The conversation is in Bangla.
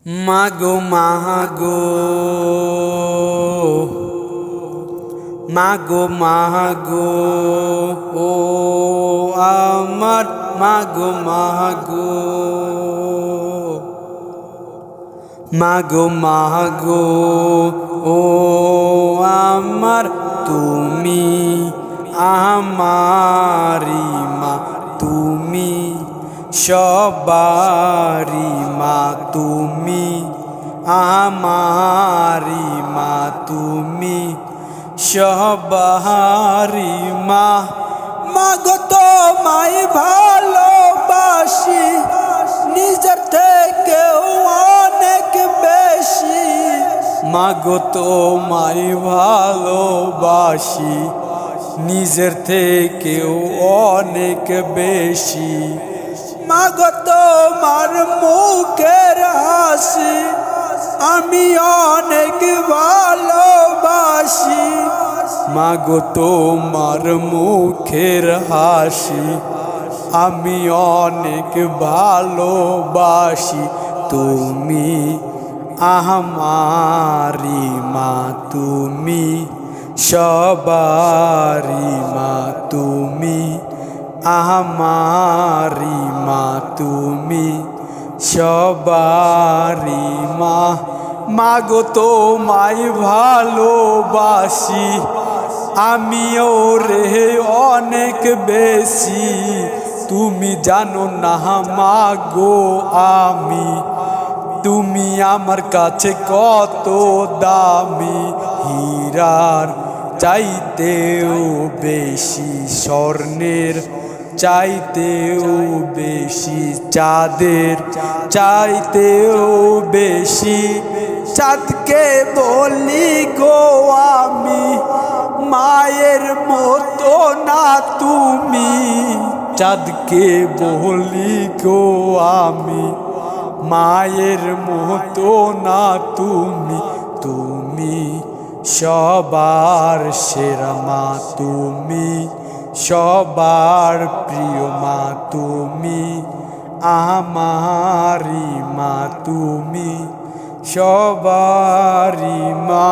মাগো মাগো মাগো মাগো ও আমার মাগো মাগো মাগো মাগো ও আমার তুমি আমারি মা তুমি সবারি মা তুমি আমারি মা তুমি সবারি মা মাগো তোমায় ভালোবাসি নিজের থেকেও অনেক বেশি মাগো তোমায় ভালোবাসি নিজের থেকেও অনেক বেশি মাগো তোমার মুখের হাসি আমি অনেক ভালোবাসি মাগো তোমার মুখের হাসি আমি অনেক ভালোবাসি তুমি আমারি মা তুমি সবারি মা তুমি আমারি মা তুমি সবারি মা মাগো তোমায় ভালোবাসি আমিও রে অনেক বেশি তুমি জানো না মাগো আমি তুমি আমার কাছে কত দামি হীরার চাইতেও বেশি স্বর্ণের চাইতেও বেশি চাঁদের চাইতেও বেশি চাঁদকে বলি গো আমি মায়ের মতো না তুমি চাঁদকে বলি গো আমি মায়ের মতো না তুমি তুমি সবার সেরা মা তুমি সবার প্রিয় মা তুমি আমারি মা তুমি সবারি মা।